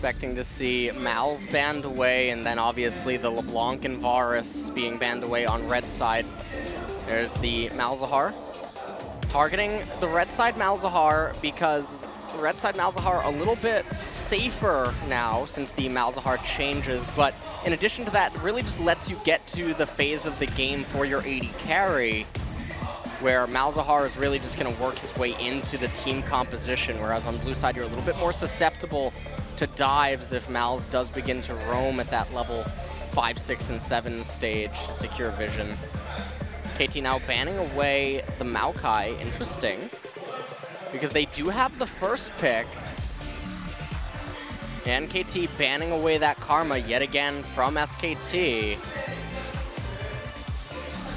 expecting to see Mal's banned away, and then obviously the LeBlanc and Varus being banned away on red side. There's the Malzahar. Targeting the red side Malzahar because red side Malzahar a little bit safer now since the Malzahar changes, but in addition to that, it really just lets you get to the phase of the game for your AD carry, where Malzahar is really just going to work his way into the team composition, whereas on blue side you're a little bit more susceptible to dives if Malz does begin to roam at that level 5, 6, and 7 stage to secure vision. KT now banning away the Maokai, interesting, because they do have the first pick. And KT banning away that Karma yet again from SKT.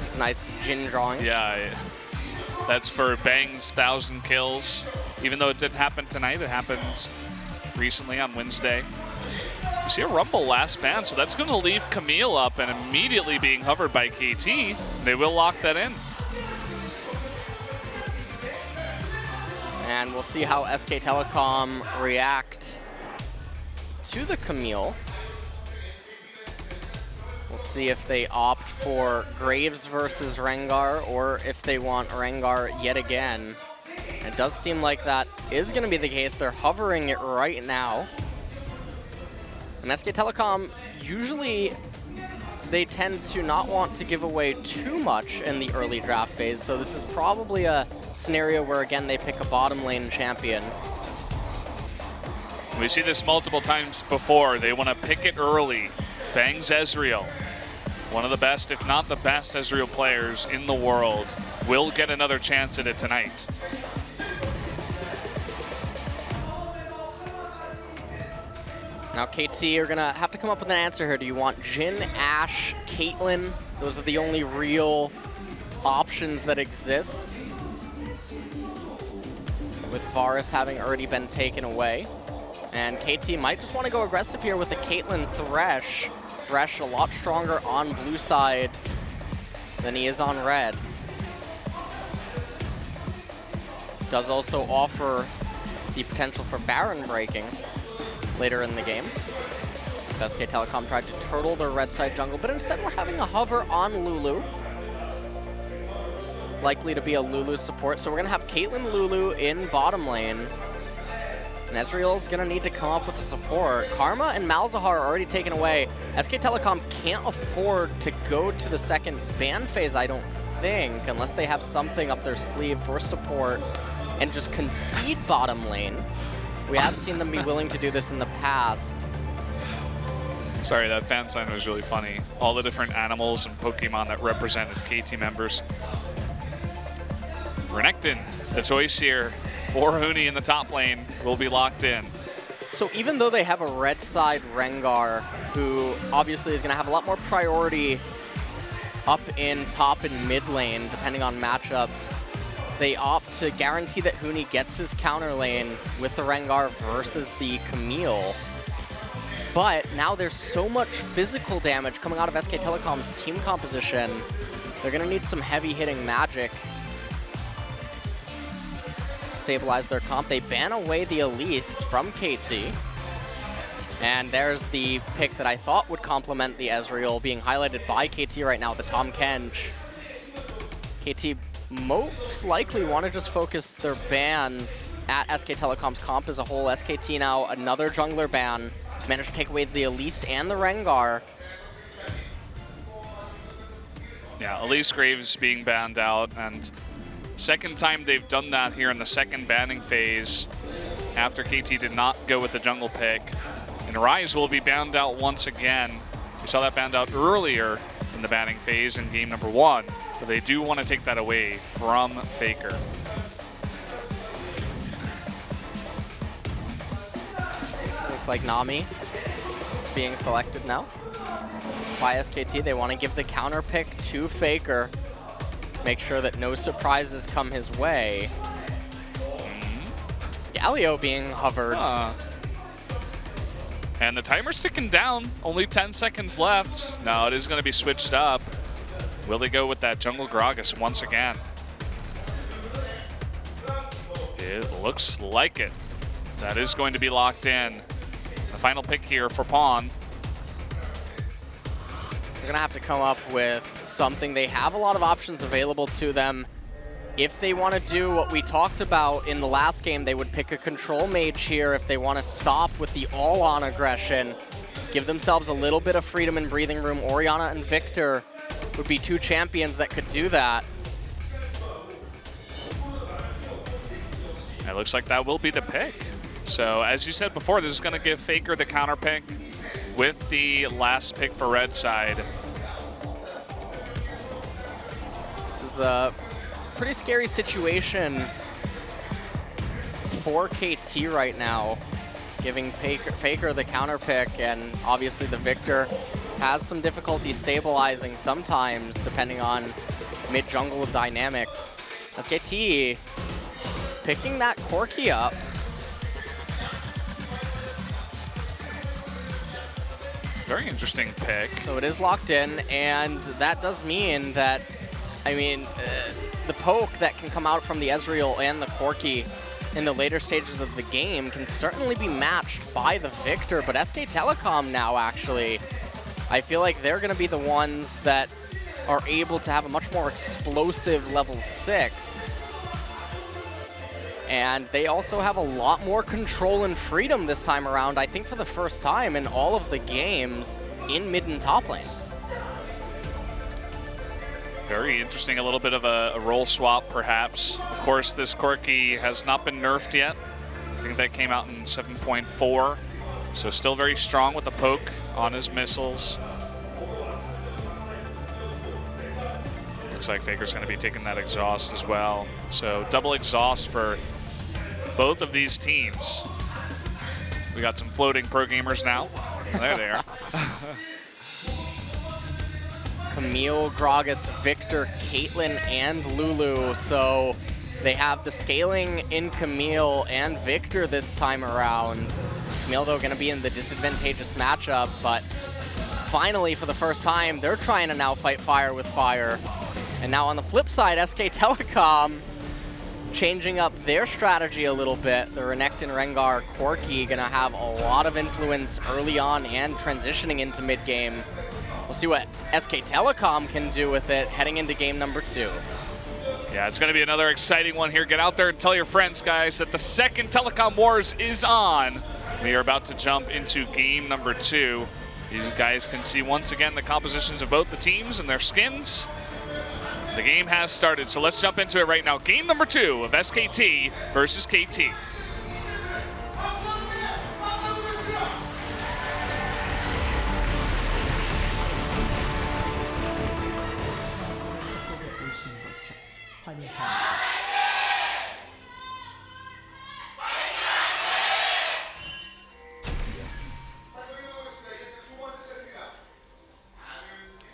It's nice Jhin drawing. Yeah, that's for Bang's 1,000 kills. Even though it didn't happen tonight, it happened recently on Wednesday. You see a Rumble last ban, so that's going to leave Camille up and immediately being hovered by KT. They will lock that in. And we'll see how SK Telecom react to the Camille. We'll see if they opt for Graves versus Rengar or if they want Rengar yet again. It does seem like that is going to be the case. They're hovering it right now. And SK Telecom, usually they tend to not want to give away too much in the early draft phase, so this is probably a scenario where, again, they pick a bottom lane champion. We see this multiple times before. They want to pick it early. Bang's Ezreal, one of the best, if not the best Ezreal players in the world, will get another chance at it tonight. Now KT are gonna have to come up with an answer here. Do you want Jhin, Ashe, Caitlyn? Those are the only real options that exist, with Varus having already been taken away. And KT might just want to go aggressive here with the Caitlyn Thresh. Thresh a lot stronger on blue side than he is on red. Does also offer the potential for Baron breaking later in the game. SK Telecom tried to turtle their red side jungle, but instead we're having a hover on Lulu. Likely to be a Lulu support, so we're gonna have Caitlyn Lulu in bottom lane. And Ezreal's gonna need to come up with a support. Karma and Malzahar are already taken away. SK Telecom can't afford to go to the second ban phase, I don't think, unless they have something up their sleeve for support and just concede bottom lane. We have seen them be willing to do this in the past. Sorry, that fan sign was really funny. All the different animals and Pokemon that represented KT members. Renekton, the choice here for Huni in the top lane, will be locked in. So even though they have a red side Rengar, who obviously is going to have a lot more priority up in top and mid lane, depending on matchups, they opt to guarantee that Huni gets his counter lane with the Rengar versus the Camille. But now there's so much physical damage coming out of SK Telecom's team composition. They're going to need some heavy hitting magic to stabilize their comp. They ban away the Elise from KT. And there's the pick that I thought would complement the Ezreal, being highlighted by KT right now, the Tahm Kench. KT most likely want to just focus their bans at SK Telecom's comp as a whole. SKT now another jungler ban. Managed to take away the Elise and the Rengar. Yeah, Elise Graves being banned out, and second time they've done that here in the second banning phase after KT did not go with the jungle pick. And Ryze will be banned out once again. We saw that banned out earlier in the banning phase in game number 1, but they do want to take that away from Faker. Looks like Nami being selected now by SKT. They want to give the counter pick to Faker. Make sure that no surprises come his way. Galio being hovered. And the timer's ticking down. Only 10 seconds left. Now it is going to be switched up. Will they go with that jungle Gragas once again? It looks like it. That is going to be locked in. The final pick here for Pawn. They're gonna have to come up with something. They have a lot of options available to them. If they want to do what we talked about in the last game, they would pick a control mage here if they want to stop with the all-on aggression. Give themselves a little bit of freedom and breathing room. Orianna and Victor would be two champions that could do that. It looks like that will be the pick. So as you said before, this is going to give Faker the counter pick with the last pick for red side. This is a pretty scary situation for KT right now, giving Faker the counter pick, and obviously the Victor has some difficulty stabilizing sometimes depending on mid-jungle dynamics. SKT picking that Corki up. It's a very interesting pick. So it is locked in, and that does mean that, I mean, the poke that can come out from the Ezreal and the Corki in the later stages of the game can certainly be matched by the Victor, but SK Telecom now actually, I feel like they're going to be the ones that are able to have a much more explosive level 6. And they also have a lot more control and freedom this time around, I think for the first time in all of the games in mid and top lane. Very interesting, a little bit of a role swap perhaps. Of course, this Corki has not been nerfed yet. I think that came out in 7.4. So still very strong with the poke on his missiles. Looks like Faker's going to be taking that exhaust as well. So double exhaust for both of these teams. We got some floating pro gamers now. There they are. Camille, Gragas, Victor, Caitlyn, and Lulu. So they have the scaling in Camille and Victor this time around. Camille, though, going to be in the disadvantageous matchup, but finally, for the first time, they're trying to now fight fire with fire. And now on the flip side, SK Telecom changing up their strategy a little bit. The Renekton, Rengar, Corki going to have a lot of influence early on and transitioning into mid-game. We'll see what SK Telecom can do with it heading into game number 2. Yeah, it's going to be another exciting one here. Get out there and tell your friends, guys, that the second Telecom Wars is on. We are about to jump into game number 2. You guys can see once again the compositions of both the teams and their skins. The game has started, so let's jump into it right now. Game number 2 of SKT versus KT.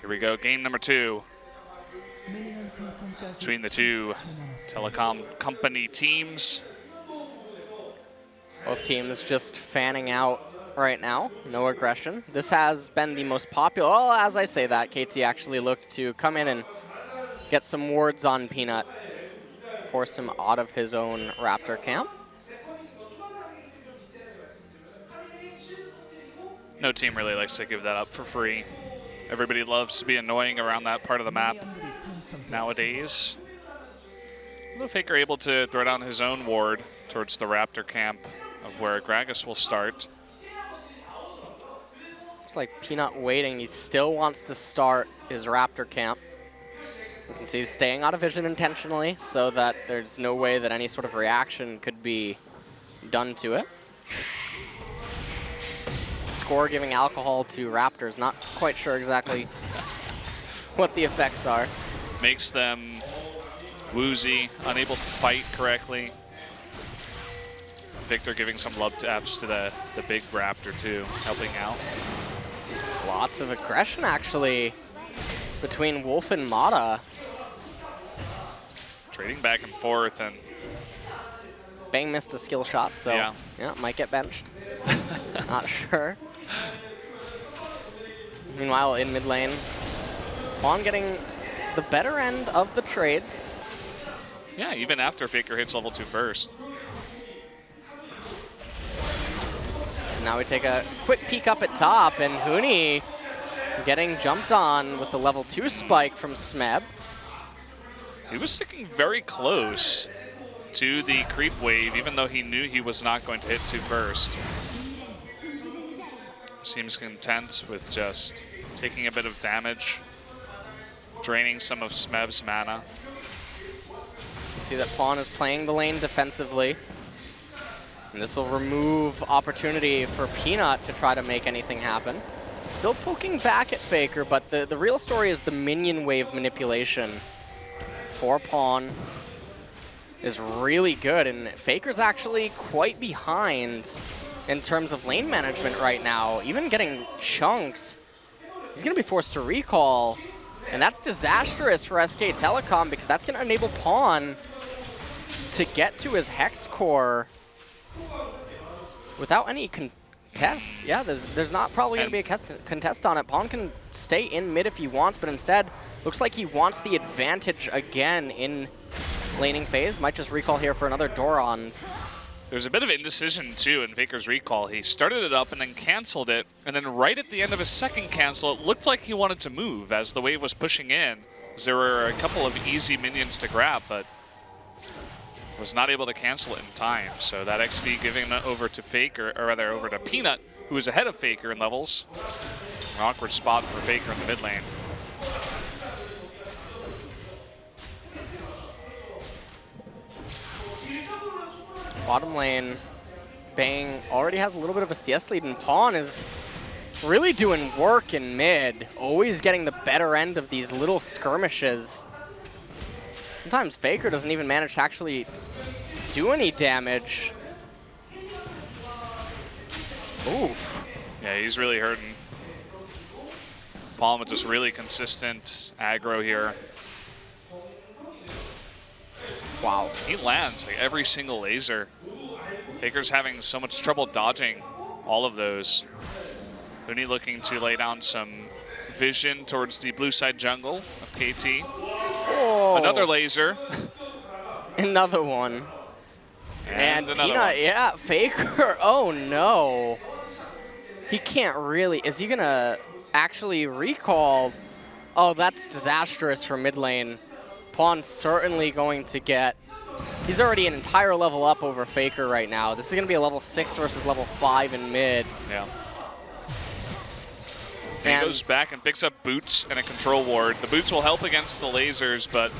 Here we go, game number 2 between the two Telecom company teams. Both teams just fanning out right now, no aggression. This has been the most popular, well, as I say that, KT actually looked to come in and get some wards on Peanut, force him out of his own Raptor camp. No team really likes to give that up for free. Everybody loves to be annoying around that part of the map nowadays. The Faker able to throw down his own ward towards the Raptor camp of where Gragas will start. Looks like Peanut waiting. He still wants to start his Raptor camp. You can see he's staying out of vision intentionally so that there's no way that any sort of reaction could be done to it. Score giving alcohol to Raptors. Not quite sure exactly what the effects are. Makes them woozy, unable to fight correctly. Victor giving some love taps to the big Raptor too, helping out. Lots of aggression actually between Wolf and Mata. Trading back and forth, and Bang missed a skill shot, so yeah, might get benched. Not sure. Meanwhile, in mid lane, Pawn getting the better end of the trades. Yeah, even after Faker hits level 2 first. Now we take a quick peek up at top, and Huni getting jumped on with the level 2 spike from Smeb. He was sticking very close to the creep wave, even though he knew he was not going to hit 2 first. Seems content with just taking a bit of damage, draining some of Smeb's mana. You see that Pawn is playing the lane defensively. And this will remove opportunity for Peanut to try to make anything happen. Still poking back at Faker, but the real story is the minion wave manipulation for Pawn is really good, and Faker's actually quite behind in terms of lane management right now. Even getting chunked, he's going to be forced to recall, and that's disastrous for SK Telecom because that's going to enable Pawn to get to his Hex Core without any contest. Yeah, there's not probably going to be a contest on it. Pawn can stay in mid if he wants, but instead looks like he wants the advantage again in laning phase. Might just recall here for another Doran's. There's a bit of indecision too in Faker's recall. He started it up and then canceled it, and then right at the end of his second cancel, it looked like he wanted to move as the wave was pushing in. There were a couple of easy minions to grab, but was not able to cancel it in time. So that XP giving it over to Faker, or rather over to Peanut, who is ahead of Faker in levels. An awkward spot for Faker in the mid lane. Bottom lane, Bang already has a little bit of a CS lead, and Pawn is really doing work in mid, always getting the better end of these little skirmishes. Sometimes Faker doesn't even manage to actually do any damage. Ooh. Yeah, he's really hurting. Pawn with just really consistent aggro here. Wow. He lands like every single laser. Faker's having so much trouble dodging all of those. Huni looking to lay down some vision towards the blue side jungle of KT. Oh. Another laser. Another one. And another Peanut, one. yeah, Faker. Oh no. He can't really. Is he gonna actually recall? Oh, that's disastrous for mid lane. Pawn's certainly going to get. He's already an entire level up over Faker right now. This is going to be a level 6 versus level 5 in mid. Yeah. And he goes back and picks up boots and a control ward. The boots will help against the lasers, but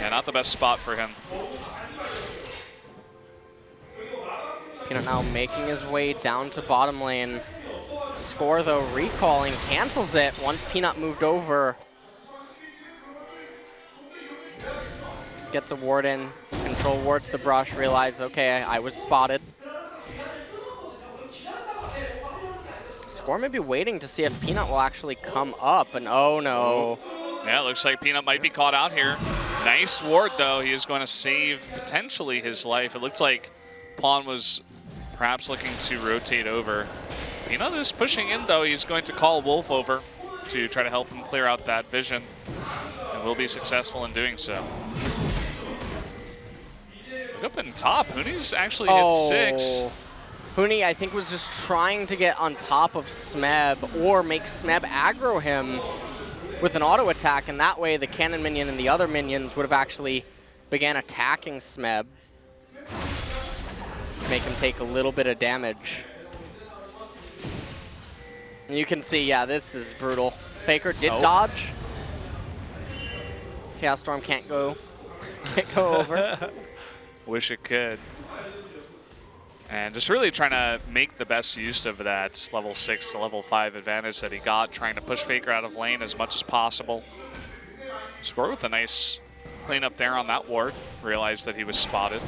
yeah, not the best spot for him. Peanut now making his way down to bottom lane. Score, though, recalling, cancels it once Peanut moved over. Just gets a ward in, control ward to the brush, realize, okay, I was spotted. Score may be waiting to see if Peanut will actually come up, and oh no. Yeah, looks like Peanut might be caught out here. Nice ward, though. He is going to save potentially his life. It looked like Pawn was perhaps looking to rotate over. Peanut is pushing in, though. He's going to call Wolf over to try to help him clear out that vision, and will be successful in doing so. Look up in top. Huni's actually hit 6. Huni, I think, was just trying to get on top of Smeb or make Smeb aggro him with an auto attack, and that way the cannon minion and the other minions would have actually began attacking Smeb. Make him take a little bit of damage. And you can see, yeah, this is brutal. Faker did dodge. Chaos Storm can't go over. Wish it could. And just really trying to make the best use of that level 6 to level 5 advantage that he got, trying to push Faker out of lane as much as possible. Score with a nice cleanup there on that ward. Realized that he was spotted.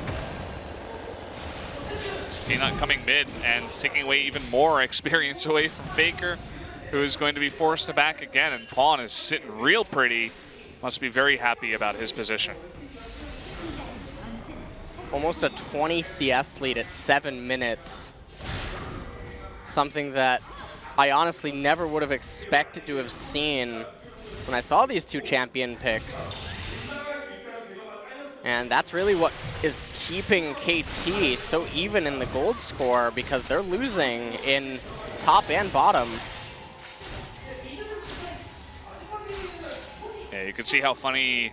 Peanut coming mid and taking away even more experience away from Faker, who is going to be forced to back again, and Pawn is sitting real pretty. Must be very happy about his position. Almost a 20 CS lead at 7 minutes. Something that I honestly never would have expected to have seen when I saw these two champion picks. And that's really what is keeping KT so even in the gold score, because they're losing in top and bottom. Yeah, you can see how funny,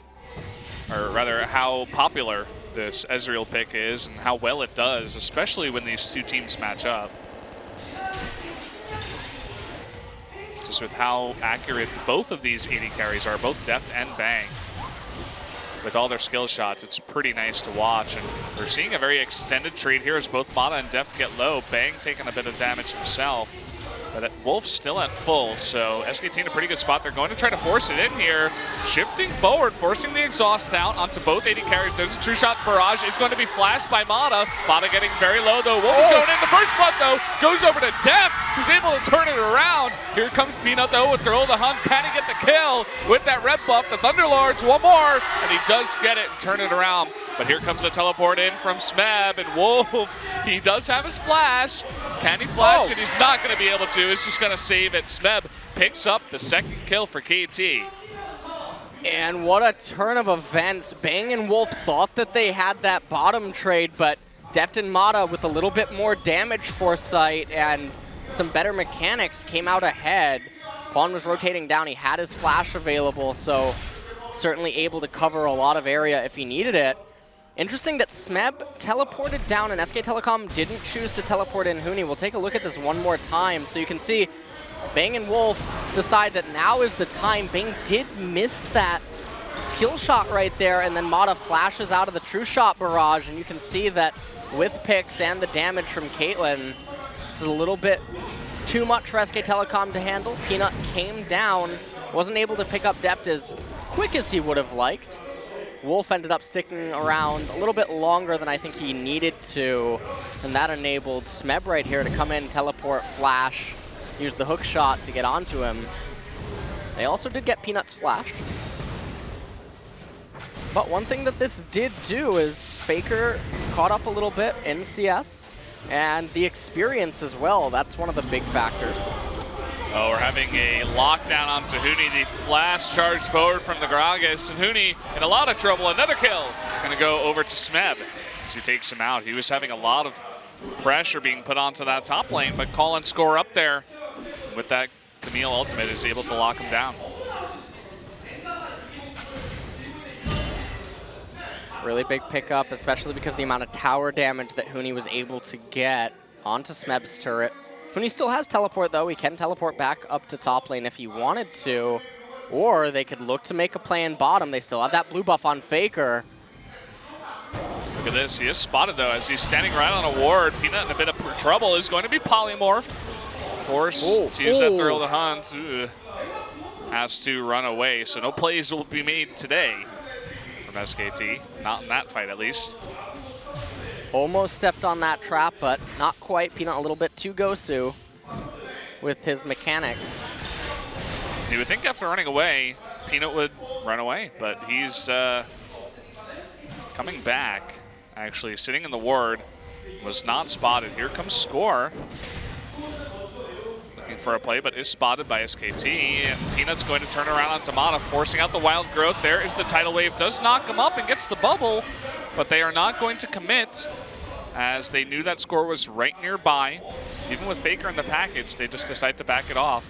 or rather how popular this Ezreal pick is and how well it does, especially when these two teams match up. Just with how accurate both of these AD carries are, both Deft and Bang. With all their skill shots, it's pretty nice to watch. And we're seeing a very extended trade here as both Mata and Deft get low. Bang taking a bit of damage himself. But Wolf's still at full, so SKT in a pretty good spot. They're going to try to force it in here. Shifting forward, forcing the exhaust out onto both AD carries. There's a true shot barrage. It's going to be flashed by Mata. Mata getting very low, though. Wolf is going in. The first blood, though, goes over to Deft, who's able to turn it around. Here comes Peanut, though, with Throw the Hunt. Can he get the kill with that red buff? The Thunderlords, one more, and he does get it and turn it around. But here comes the teleport in from Smeb, and Wolf, he does have his flash. Can he flash it? He's not going to be able to. He's just going to save it. Smeb picks up the second kill for KT. And what a turn of events. Bang and Wolf thought that they had that bottom trade, but Deft and Mata with a little bit more damage foresight and some better mechanics came out ahead. Pawn was rotating down. He had his flash available, so certainly able to cover a lot of area if he needed it. Interesting that Smeb teleported down and SK Telecom didn't choose to teleport in Huni. We'll take a look at this one more time so you can see Bang and Wolf decide that now is the time. Bang did miss that skill shot right there, and then Mata flashes out of the true shot barrage, and you can see that with picks and the damage from Caitlyn, this is a little bit too much for SK Telecom to handle. Peanut came down, wasn't able to pick up Deft as quick as he would have liked. Wolf ended up sticking around a little bit longer than I think he needed to, and that enabled Smeb right here to come in, teleport, flash, use the hook shot to get onto him. They also did get Peanut's flashed. But one thing that this did do is Faker caught up a little bit in CS, and the experience as well. That's one of the big factors. Oh, we're having a lockdown onto Huni. The flash charge forward from the Gragas, and Huni in a lot of trouble. Another kill. Gonna go over to Smeb as he takes him out. He was having a lot of pressure being put onto that top lane, but call and score up there with that Camille ultimate is able to lock him down. Really big pickup, especially because the amount of tower damage that Huni was able to get onto Smeb's turret. Huni still has teleport, though. He can teleport back up to top lane if he wanted to, or they could look to make a play in bottom. They still have that blue buff on Faker. Look at this. He is spotted, though, as he's standing right on a ward. Peanut in a bit of trouble is going to be polymorphed. Forced to use that Thrill the Hunt. Has to run away, so no plays will be made today from SKT. Not in that fight, at least. Almost stepped on that trap, but not quite. Peanut a little bit too Gosu with his mechanics. You would think after running away, Peanut would run away, but he's coming back. Actually, sitting in the ward, was not spotted. Here comes Score. Looking for a play, but is spotted by SKT. And Peanut's going to turn around onto Mata, forcing out the wild growth. There is the tidal wave. Does knock him up and gets the bubble, but they are not going to commit, as they knew that Score was right nearby. Even with Faker in the package, they just decide to back it off.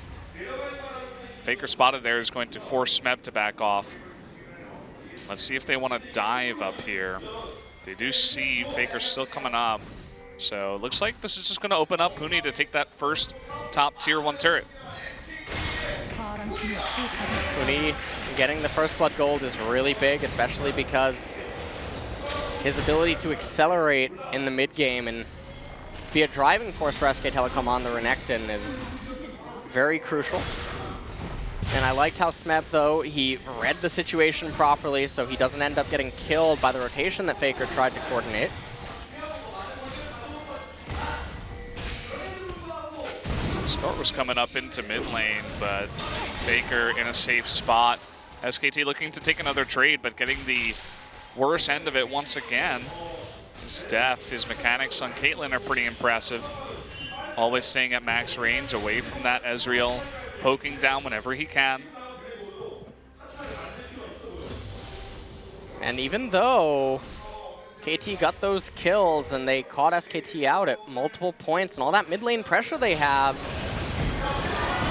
Faker spotted there is going to force Smeb to back off. Let's see if they want to dive up here. They do see Faker still coming up. So it looks like this is just going to open up Huni to take that first top tier 1 turret. Huni getting the first blood gold is really big, especially because his ability to accelerate in the mid game and be a driving force for SK Telecom on the Renekton is very crucial. And I liked how Smeb, though, he read the situation properly so he doesn't end up getting killed by the rotation that Faker tried to coordinate. Snort was coming up into mid lane, but Faker in a safe spot. SKT looking to take another trade, but getting the worse end of it once again. His deft, his mechanics on Caitlyn are pretty impressive. Always staying at max range, away from that Ezreal, poking down whenever he can. And even though KT got those kills and they caught SKT out at multiple points and all that mid lane pressure they have.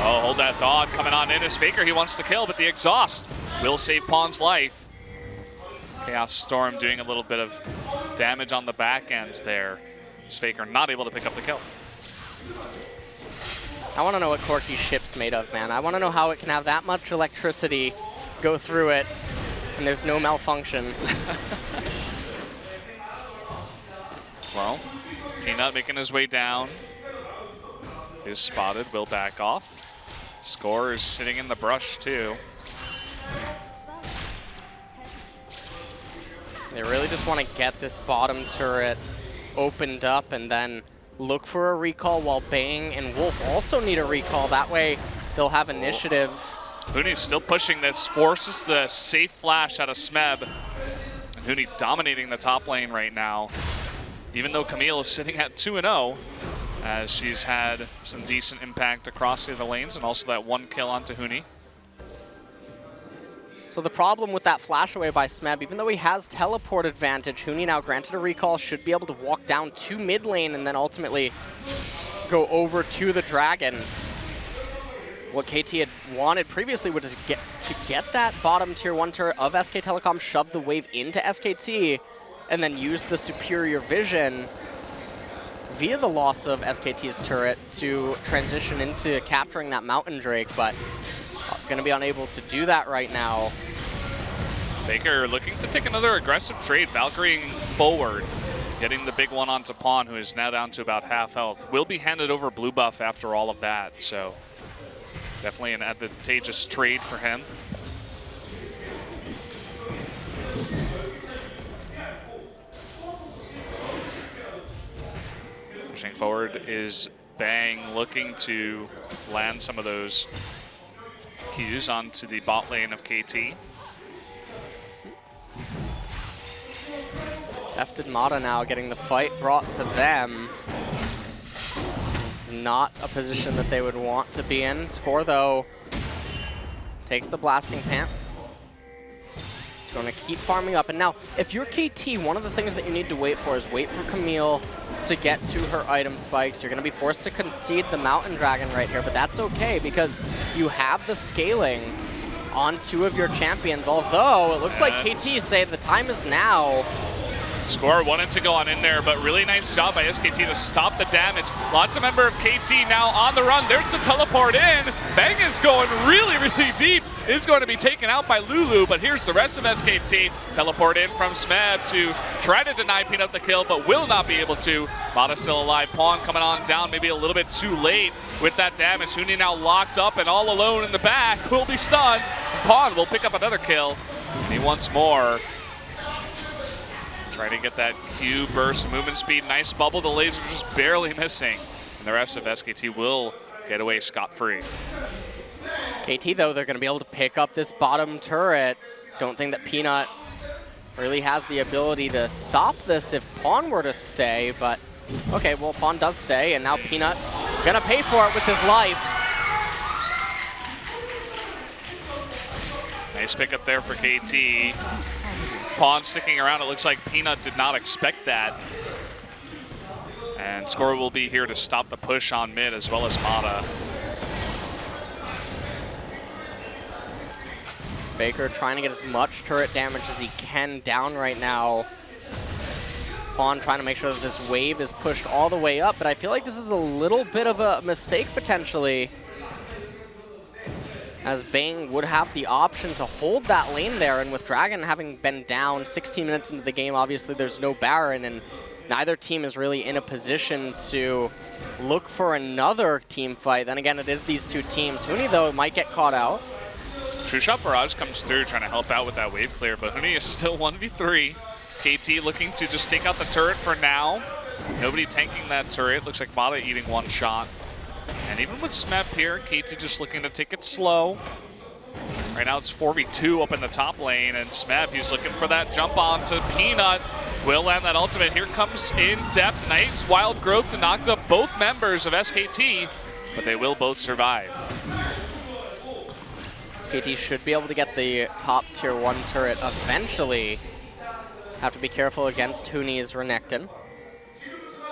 Oh, hold that thought. Coming on in is Faker. He wants to kill, but the exhaust will save Pawn's life. Chaos Storm doing a little bit of damage on the back end there. Is Faker not able to pick up the kill. I want to know what Corki's ship's made of, man. I want to know how it can have that much electricity go through it and there's no malfunction. Well, Peanut making his way down. Is spotted, will back off. Score is sitting in the brush too. They really just want to get this bottom turret opened up and then look for a recall while Bang and Wolf also need a recall. That way they'll have initiative. Huni's still pushing this, forces the safe flash out of Smeb. And Huni dominating the top lane right now. Even though Camille is sitting at 2-0, as she's had some decent impact across the other lanes and also that one kill onto Huni. So the problem with that flash away by Smeb, even though he has teleport advantage, Huni now granted a recall, should be able to walk down to mid lane and then ultimately go over to the dragon. What KT had wanted previously was to get that bottom tier 1 turret of SK Telecom, shove the wave into SKT, and then use the superior vision via the loss of SKT's turret to transition into capturing that Mountain Drake, but going to be unable to do that right now. Faker looking to take another aggressive trade, Valkyrieing forward, getting the big one onto Pawn, who is now down to about half health. Will be handed over blue buff after all of that, so definitely an advantageous trade for him. Pushing forward is Bang, looking to land some of those Qs onto the bot lane of KT. Deft and Mata now getting the fight brought to them. This is not a position that they would want to be in. Score, though, takes the blasting pant. Going to keep farming up. And now, if you're KT, one of the things that you need to wait for is wait for Camille to get to her item spikes. You're going to be forced to concede the Mountain Dragon right here, but that's okay because you have the scaling on 2 of your champions, although it looks like KT say the time is now. Score wanted to go on in there, but really nice job by SKT to stop the damage. Lots of member of KT now on the run. There's the teleport in. Bang is going really, really deep. Is going to be taken out by Lulu, but here's the rest of SKT. Teleport in from Smeb to try to deny Peanut the kill, but will not be able to. Mata still alive. Pawn coming on down, maybe a little bit too late with that damage. Huni now locked up and all alone in the back. Will be stunned. Pawn will pick up another kill. And he wants more. Trying to get that Q burst movement speed. Nice bubble. The laser just barely missing. And the rest of SKT will get away scot-free. KT, though, they're going to be able to pick up this bottom turret. Don't think that Peanut really has the ability to stop this if Pawn were to stay, but okay, well, Pawn does stay, and now Peanut going to pay for it with his life. Nice pickup there for KT. Pawn sticking around. It looks like Peanut did not expect that. And Score will be here to stop the push on mid as well as Mata. Faker trying to get as much turret damage as he can down right now. Pawn trying to make sure that this wave is pushed all the way up, but I feel like this is a little bit of a mistake potentially, as Bang would have the option to hold that lane there, and with Dragon having been down 16 minutes into the game, obviously there's no Baron, and neither team is really in a position to look for another team fight. Then again, it is these 2 teams. Huni, though, might get caught out. True Shot Barrage comes through trying to help out with that wave clear, but Huni is still 1v3. KT looking to just take out the turret for now. Nobody tanking that turret. Looks like Mata eating 1 shot. And even with Smeb here, KT just looking to take it slow. Right now it's 4v2 up in the top lane, and Smeb, he's looking for that jump on to Peanut. Will land that ultimate. Here comes in depth. Nice wild growth to knock up both members of SKT, but they will both survive. KT should be able to get the top tier 1 turret eventually. Have to be careful against Huni's Renekton.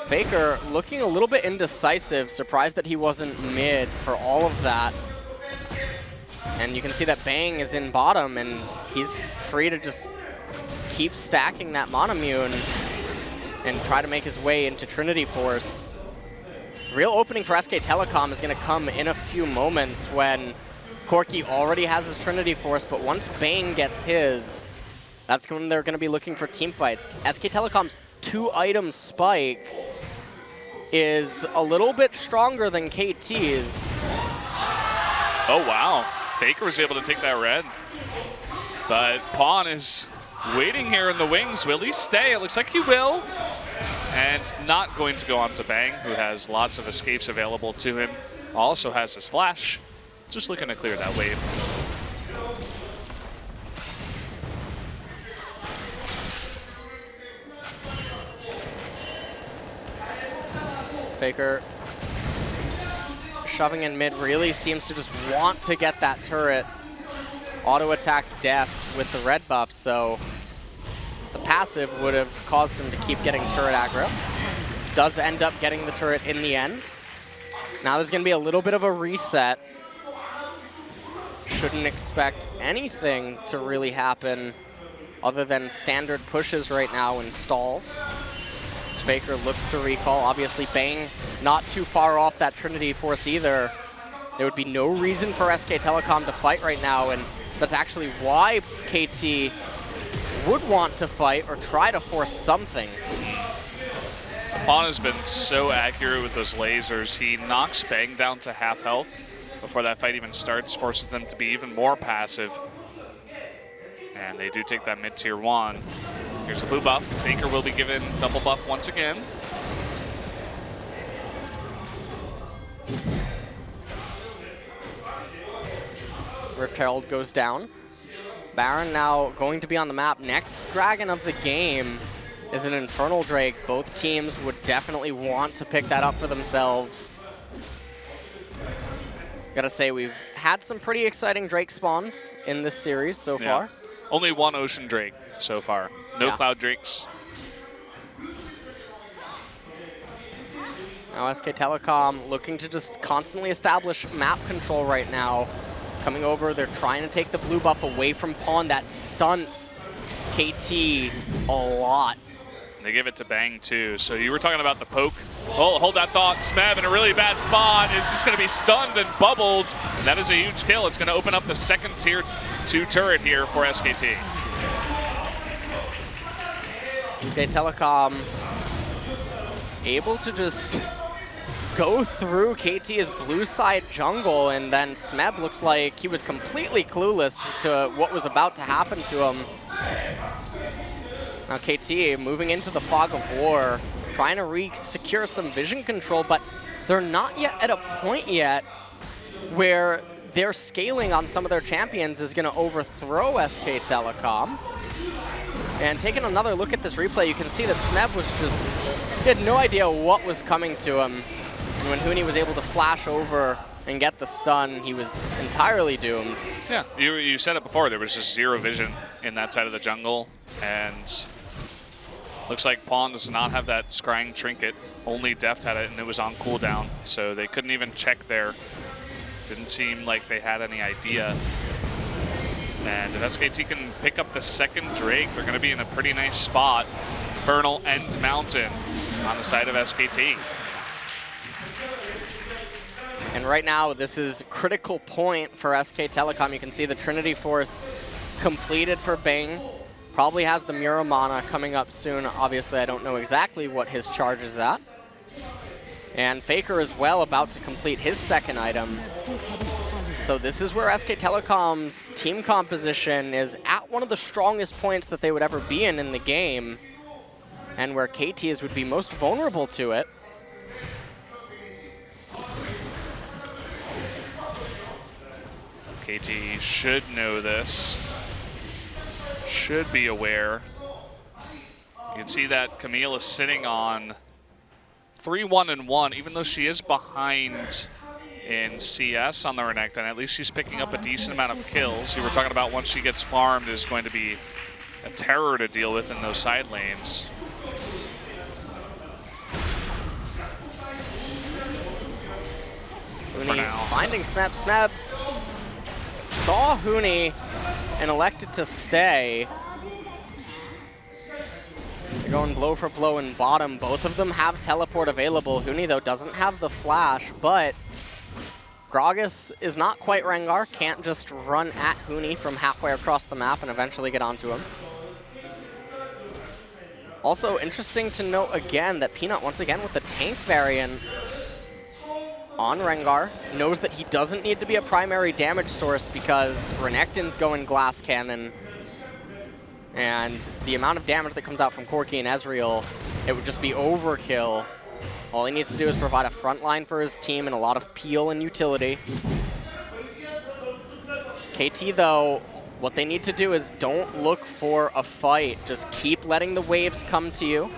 Faker looking a little bit indecisive, surprised that he wasn't mid for all of that. And you can see that Bang is in bottom, and he's free to just keep stacking that Monomune and try to make his way into Trinity Force. Real opening for SK Telecom is going to come in a few moments when Corki already has his Trinity Force, but once Bang gets his, that's when they're going to be looking for team fights. SK Telecom's 2-item spike is a little bit stronger than KT's. Oh, wow. Faker was able to take that red. But Pawn is waiting here in the wings. Will he stay? It looks like he will. And not going to go on to Bang, who has lots of escapes available to him. Also has his flash. Just looking to clear that wave. Faker shoving in mid really seems to just want to get that turret auto attack deft with the red buff, so the passive would have caused him to keep getting turret aggro. Does end up getting the turret in the end. Now there's going to be a little bit of a reset. Shouldn't expect anything to really happen other than standard pushes right now in stalls. Faker looks to recall. Obviously, Bang not too far off that Trinity Force either. There would be no reason for SK Telecom to fight right now, and that's actually why KT would want to fight or try to force something. Pawn has been so accurate with those lasers. He knocks Bang down to half health before that fight even starts, forces them to be even more passive. And they do take that mid-tier 1. Here's the blue buff. Faker will be given double buff once again. Rift Herald goes down. Baron now going to be on the map. Next dragon of the game is an Infernal Drake. Both teams would definitely want to pick that up for themselves. Gotta say, we've had some pretty exciting Drake spawns in this series so far. Only one Ocean Drake so far. No Cloud Drakes. Now SK Telecom looking to just constantly establish map control right now. Coming over, they're trying to take the blue buff away from Pawn. That stunts KT a lot. They give it to Bang too. So you were talking about the poke. Hold that thought. Smeb in a really bad spot is just going to be stunned and bubbled. And that is a huge kill. It's going to open up the second tier 2 turret here for SKT. SK Telecom able to just go through KT's blue side jungle, and then Smeb looked like he was completely clueless to what was about to happen to him. Now KT moving into the fog of war, trying to secure some vision control, but they're not yet at a point yet where their scaling on some of their champions is going to overthrow SK Telecom. And taking another look at this replay, you can see that Smeb was just, he had no idea what was coming to him. And when Huni was able to flash over and get the stun, he was entirely doomed. Yeah, you said it before, there was just zero vision in that side of the jungle. And looks like Pawn does not have that scrying trinket. Only Deft had it, and it was on cooldown. So they couldn't even check there. Didn't seem like they had any idea. And if SKT can pick up the second Drake, they're going to be in a pretty nice spot. Infernal and Mountain on the side of SKT. And right now, this is a critical point for SK Telecom. You can see the Trinity Force completed for Bang. Probably has the Muramana coming up soon. Obviously, I don't know exactly what his charge is at. And Faker as well, about to complete his second item. So this is where SK Telecom's team composition is at one of the strongest points that they would ever be in the game, and where KT's would be most vulnerable to it. KT should know this. Should be aware. You can see that Camille is sitting on 3-1-1, even though she is behind in CS on the Renekton. At least she's picking up a decent amount of kills. You were talking about once she gets farmed, is going to be a terror to deal with in those side lanes. Huni finding Smeb. Smeb saw Huni and elected to stay. They're going blow for blow in bottom. Both of them have teleport available. Huni, though, doesn't have the flash, but Gragas is not quite Rengar, can't just run at Huni from halfway across the map and eventually get onto him. Also interesting to note again that Peanut, once again with the tank variant on Rengar, knows that he doesn't need to be a primary damage source because Renekton's going Glass Cannon, and the amount of damage that comes out from Corki and Ezreal, it would just be overkill. All he needs to do is provide a front line for his team and a lot of peel and utility. KT, though, what they need to do is don't look for a fight. Just keep letting the waves come to you.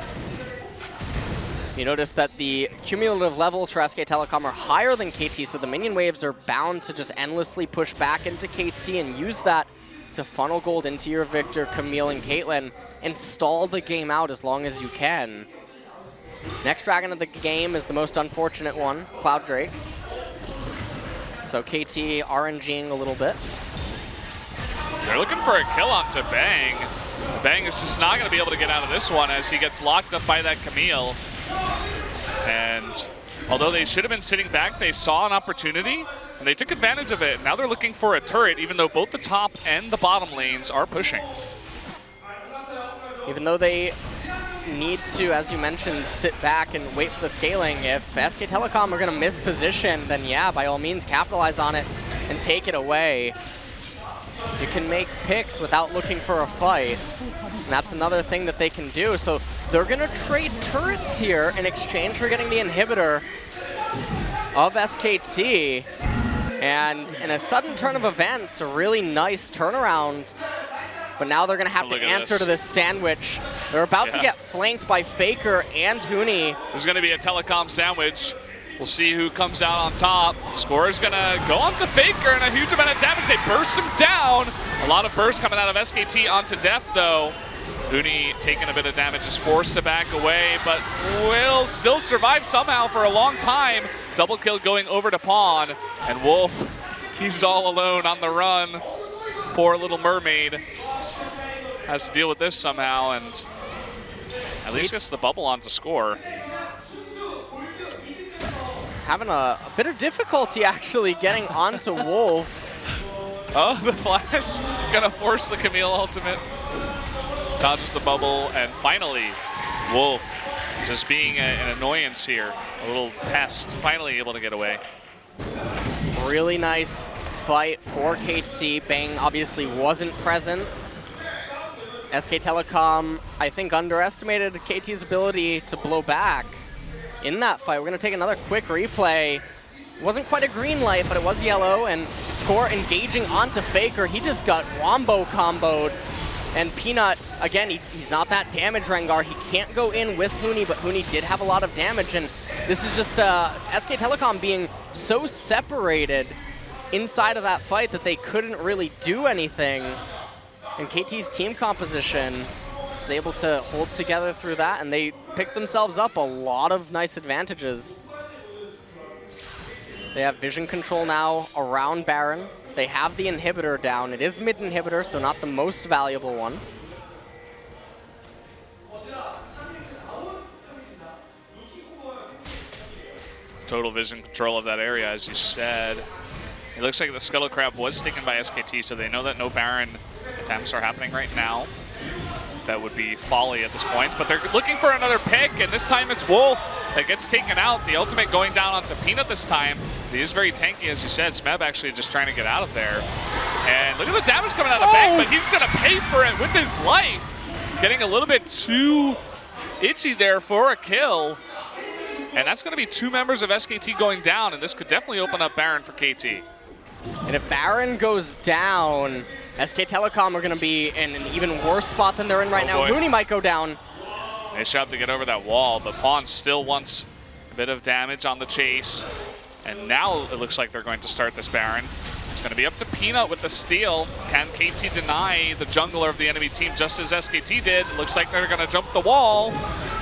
You notice that the cumulative levels for SK Telecom are higher than KT, so the minion waves are bound to just endlessly push back into KT and use that to funnel gold into your Victor, Camille, and Caitlyn and stall the game out as long as you can. Next dragon of the game is the most unfortunate one, Cloud Drake. So KT RNGing a little bit. They're looking for a kill onto Bang. Bang is just not going to be able to get out of this one as he gets locked up by that Camille. And although they should have been sitting back, they saw an opportunity and they took advantage of it. Now they're looking for a turret, even though both the top and the bottom lanes are pushing. Even though they need to, as you mentioned, sit back and wait for the scaling, if SK Telecom are going to miss position, then yeah, by all means, capitalize on it and take it away. You can make picks without looking for a fight, and that's another thing that they can do. So they're going to trade turrets here in exchange for getting the inhibitor of SKT. And in a sudden turn of events, a really nice turnaround. But now they're going to have to answer to this sandwich. They're about to get flanked by Faker and Huni. This is going to be a Telecom sandwich. We'll see who comes out on top. Score is going to go on to Faker and a huge amount of damage. They burst him down. A lot of burst coming out of SKT onto Def, though. Huni taking a bit of damage, is forced to back away, but will still survive somehow for a long time. Double kill going over to Pawn. And Wolf, he's all alone on the run. Poor little mermaid has to deal with this somehow, and at least gets the bubble on to score. Having a bit of difficulty actually getting onto Wolf. Oh, the flash gonna force the Camille ultimate. Dodges the bubble, and finally, Wolf just being an annoyance here. A little pest, finally able to get away. Really nice fight for KT. Bang obviously wasn't present. SK Telecom, I think, underestimated KT's ability to blow back in that fight. We're going to take another quick replay. It wasn't quite a green light, but it was yellow, and Score engaging onto Faker. He just got wombo comboed. And Peanut, again, he's not that damage Rengar. He can't go in with Huni, but Huni did have a lot of damage. And this is just SK Telecom being so separated inside of that fight that they couldn't really do anything. And KT's team composition was able to hold together through that, and they picked themselves up a lot of nice advantages. They have vision control now around Baron. They have the inhibitor down. It is mid inhibitor, so not the most valuable one. Total vision control of that area, as you said. It looks like the Scuttle Crab was taken by SKT, so they know that no Baron attempts are happening right now. That would be folly at this point, but they're looking for another pick, and this time it's Wolf that gets taken out. The ultimate going down onto Peanut this time. He is very tanky, as you said. Smeb actually just trying to get out of there. And look at the damage coming out of Bang, but he's going to pay for it with his life. Getting a little bit too itchy there for a kill. And that's going to be two members of SKT going down, and this could definitely open up Baron for KT. And if Baron goes down, SK Telecom are going to be in an even worse spot than they're in right now. Huni might go down. Nice job to get over that wall, but Pawn still wants a bit of damage on the chase. And now it looks like they're going to start this Baron. going to be up to Peanut with the steal. Can KT deny the jungler of the enemy team just as SKT did? Looks like they're going to jump the wall.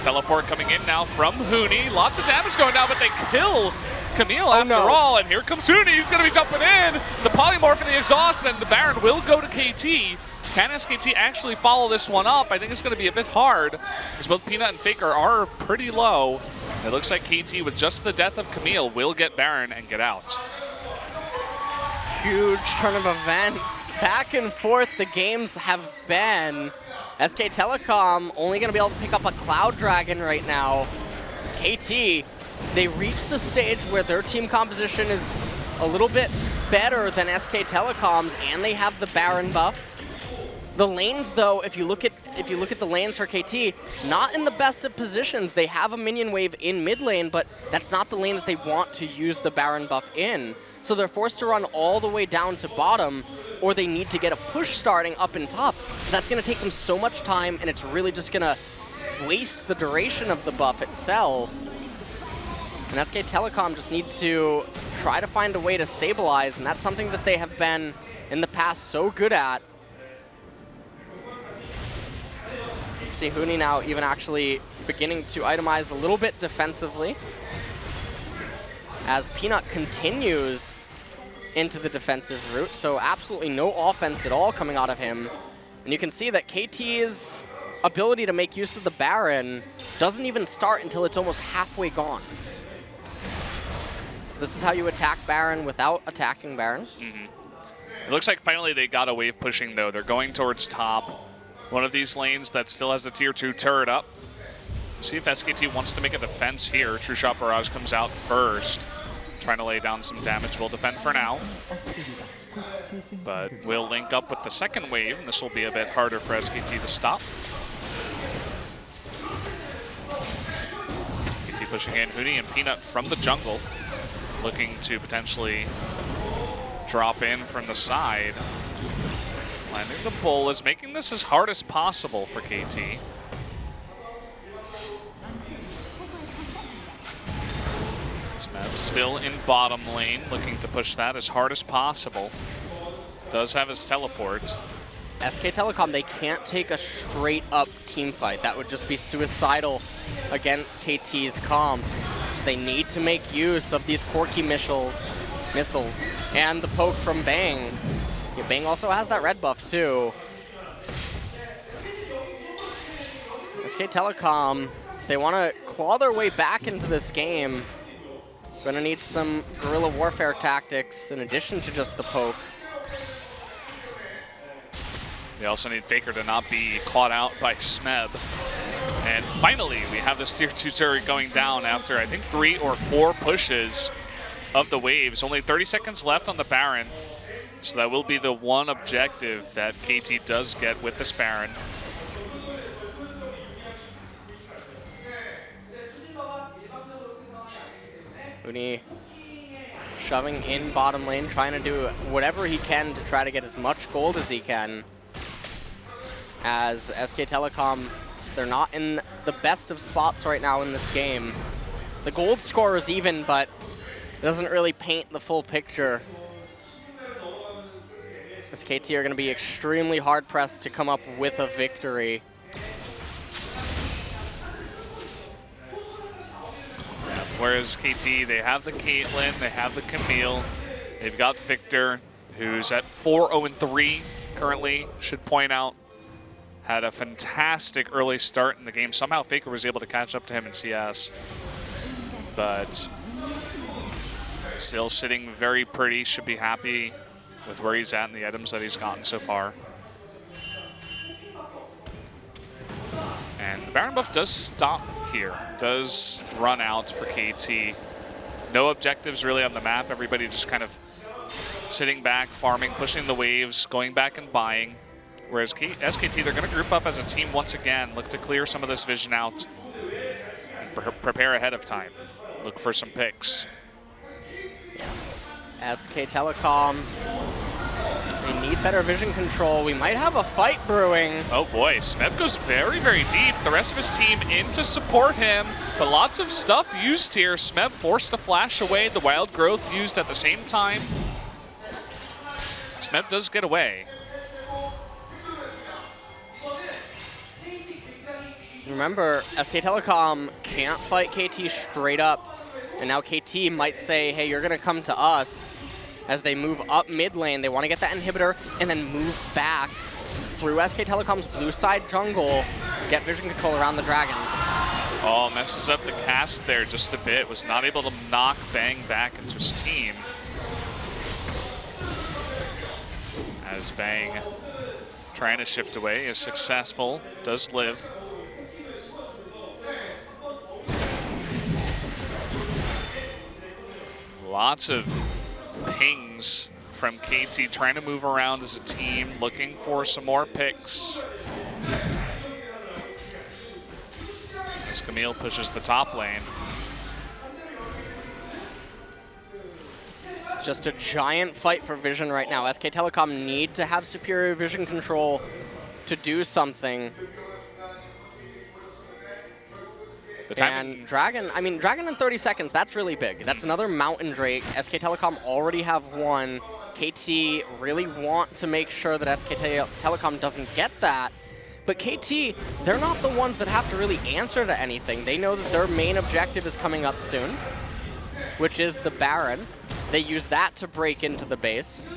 Teleport coming in now from Huni. Lots of damage going down, but they kill Camille after all. And here comes Huni. He's going to be jumping in. The polymorph and the exhaust, and the Baron will go to KT. Can SKT actually follow this one up? I think it's going to be a bit hard because both Peanut and Faker are pretty low. It looks like KT, with just the death of Camille, will get Baron and get out. Huge turn of events. Back and forth the games have been. SK Telecom only going to be able to pick up a Cloud Dragon right now. KT, they reached the stage where their team composition is a little bit better than SK Telecom's, and they have the Baron buff. The lanes, though, if you look at the lanes for KT, not in the best of positions. They have a minion wave in mid lane, but that's not the lane that they want to use the Baron buff in. So they're forced to run all the way down to bottom, or they need to get a push starting up in top. That's going to take them so much time, and it's really just going to waste the duration of the buff itself. And SK Telecom just need to try to find a way to stabilize, and that's something that they have been, in the past, so good at. See Huni now even actually beginning to itemize a little bit defensively as Peanut continues into the defensive route, so absolutely no offense at all coming out of him. And you can see that KT's ability to make use of the Baron doesn't even start until it's almost halfway gone. So this is how you attack Baron without attacking Baron. It looks like finally they got a wave pushing, though. They're going towards top. One of these lanes that still has the tier 2 turret up. See if SKT wants to make a defense here. True Shot Barrage comes out first. Trying to lay down some damage. We'll defend for now. But we'll link up with the second wave, and this will be a bit harder for SKT to stop. SKT pushing in Huni and Peanut from the jungle. Looking to potentially drop in from the side. Landing the pull is making this as hard as possible for KT. Smeb still in bottom lane, looking to push that as hard as possible. Does have his teleport. SK Telecom, they can't take a straight up team fight. That would just be suicidal against KT's comp. So they need to make use of these quirky missiles and the poke from Bang. Yeah, Bang also has that red buff too. SK Telecom, if they want to claw their way back into this game, gonna need some guerrilla warfare tactics in addition to just the poke. They also need Faker to not be caught out by Smeb. And finally, we have this tier 2 turret going down after, I think, 3 or 4 pushes of the waves. Only 30 seconds left on the Baron. So that will be the one objective that KT does get with this Baron. Huni shoving in bottom lane, trying to do whatever he can to try to get as much gold as he can. As SK Telecom, they're not in the best of spots right now in this game. The gold score is even, but it doesn't really paint the full picture. SKT are going to be extremely hard-pressed to come up with a victory. Whereas KT, they have the Caitlyn, they have the Camille, they've got Victor, who's at 4-0-3 currently, should point out. Had a fantastic early start in the game. Somehow Faker was able to catch up to him in CS. But still sitting very pretty, should be happy with where he's at and the items that he's gotten so far. And the Baron buff does stop here, does run out for KT. No objectives really on the map, everybody just kind of sitting back, farming, pushing the waves, going back and buying. Whereas SKT, they're going to group up as a team once again, look to clear some of this vision out, and prepare ahead of time, look for some picks. SK Telecom, they need better vision control. We might have a fight brewing. Oh boy, Smeb goes very, very deep. The rest of his team in to support him, but lots of stuff used here. Smeb forced to flash away, the wild growth used at the same time. Smeb does get away. Remember, SK Telecom can't fight KT straight up, and now KT might say, hey, you're going to come to us. As they move up mid lane, they want to get that inhibitor and then move back through SK Telecom's blue side jungle, get vision control around the dragon. Oh, messes up the cast there just a bit. Was not able to knock Bang back into his team. As Bang trying to shift away is successful, does live. Lots of pings from KT trying to move around as a team, looking for some more picks. As Camille pushes the top lane. It's just a giant fight for vision right now. SK Telecom need to have superior vision control to do something. And Dragon, I mean, Dragon in 30 seconds, that's really big. That's another Mountain Drake. SK Telecom already have one. KT really want to make sure that SK Telecom doesn't get that. But KT, they're not the ones that have to really answer to anything. They know that their main objective is coming up soon, which is the Baron. They use that to break into the base.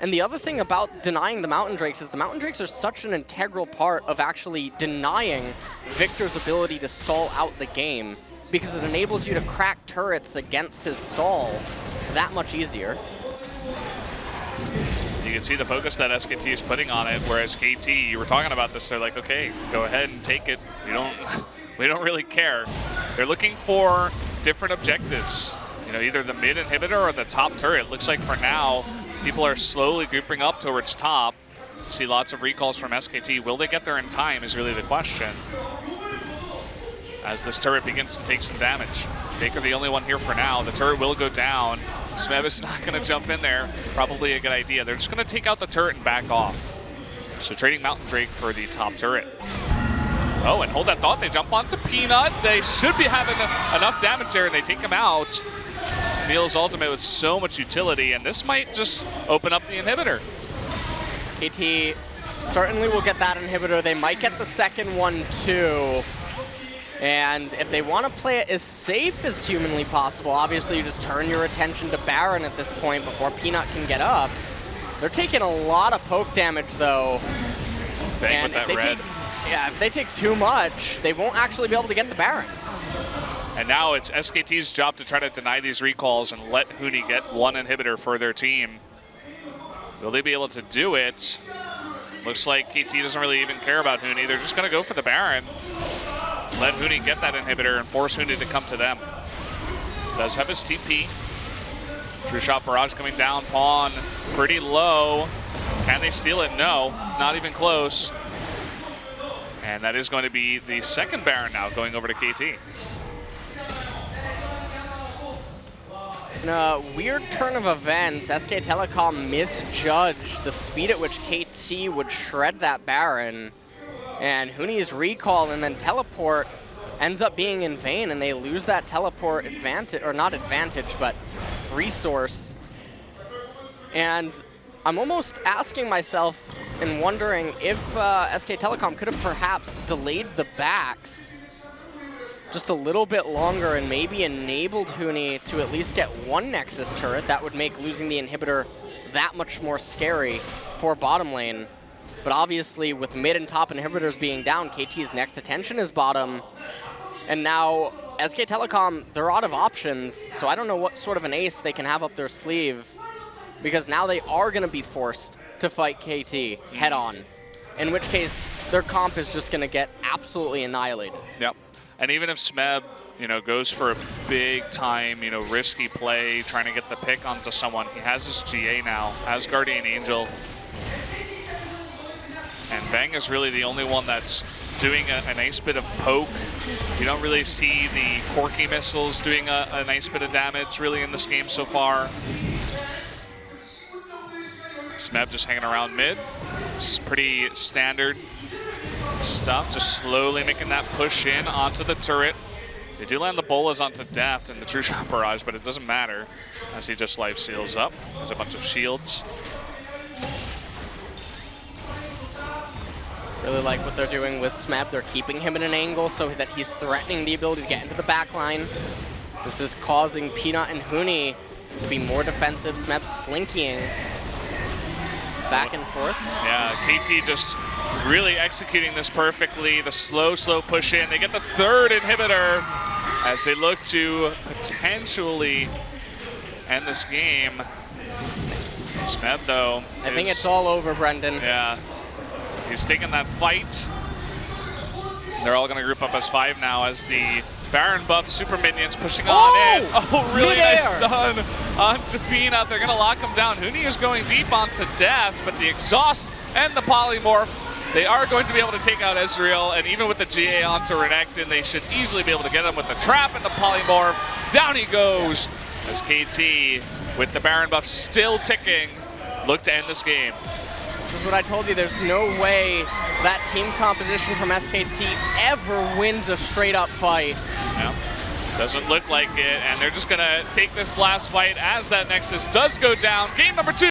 And the other thing about denying the Mountain Drakes is the Mountain Drakes are such an integral part of actually denying Victor's ability to stall out the game, because it enables you to crack turrets against his stall that much easier. You can see the focus that SKT is putting on it, whereas KT, you were talking about this, they're like, okay, go ahead and take it. We don't really care. They're looking for different objectives. You know, either the mid inhibitor or the top turret. Looks like for now, people are slowly grouping up towards top. See lots of recalls from SKT. Will they get there in time is really the question. As this turret begins to take some damage. Baker the only one here for now. The turret will go down. Smeb is not going to jump in there. Probably a good idea. They're just going to take out the turret and back off. So trading Mountain Drake for the top turret. Oh, and hold that thought. They jump onto Peanut. They should be having enough damage there, and they take him out. Neil's ultimate with so much utility, and this might just open up the inhibitor. KT certainly will get that inhibitor. They might get the second one too. And if they want to play it as safe as humanly possible, obviously you just turn your attention to Baron at this point before Peanut can get up. They're taking a lot of poke damage though. Bang with that red. If they take too much, they won't actually be able to get the Baron. And now it's SKT's job to try to deny these recalls and let Huni get one inhibitor for their team. Will they be able to do it? Looks like KT doesn't really even care about Huni. They're just going to go for the Baron. Let Huni get that inhibitor and force Huni to come to them. Does have his TP. True Shot Barrage coming down. Pawn pretty low. Can they steal it? No, not even close. And that is going to be the second Baron now going over to KT. In a weird turn of events, SK Telecom misjudged the speed at which KT would shred that Baron. And Huni's recall and then teleport ends up being in vain, and they lose that teleport advantage, or not advantage, but resource. And I'm almost asking myself and wondering if SK Telecom could have perhaps delayed the backs just a little bit longer and maybe enabled Huni to at least get one Nexus turret. That would make losing the inhibitor that much more scary for bottom lane. But obviously, with mid and top inhibitors being down, KT's next attention is bottom. And now, SK Telecom, they're out of options, so I don't know what sort of an ace they can have up their sleeve, because now they are going to be forced to fight KT head-on, in which case their comp is just going to get absolutely annihilated. Yep. And even if Smeb, goes for a big-time, risky play, trying to get the pick onto someone, he has his GA now, has Guardian Angel. And Bang is really the only one that's doing a nice bit of poke. You don't really see the Corky missiles doing a nice bit of damage really in this game so far. Smeb just hanging around mid. This is pretty standard stuff, just slowly making that push in onto the turret. They do land the bolas onto Daft and the True Shot Barrage, but it doesn't matter as he just life seals up. Has a bunch of shields. Really like what they're doing with Smeb. They're keeping him in an angle so that he's threatening the ability to get into the back line. This is causing Peanut and Huni to be more defensive. Smeb slinkying back and forth. Yeah, KT just really executing this perfectly. The slow push in. They get the third inhibitor as they look to potentially end this game. Smeb, though, I think it's all over, Brendan. Yeah, he's taking that fight. They're all going to group up as 5 now as the Baron buff super minions pushing on in. Oh, really nice stun onto Peanut. They're going to lock him down. Huni is going deep onto death, but the exhaust and the polymorph, they are going to be able to take out Ezreal, and even with the GA onto Renekton, they should easily be able to get him with the trap and the polymorph. Down he goes as KT, with the Baron buff still ticking, look to end this game. This is what I told you. There's no way that team composition from SKT ever wins a straight-up fight. Yeah, doesn't look like it, and they're just going to take this last fight as that Nexus does go down. Game number 2.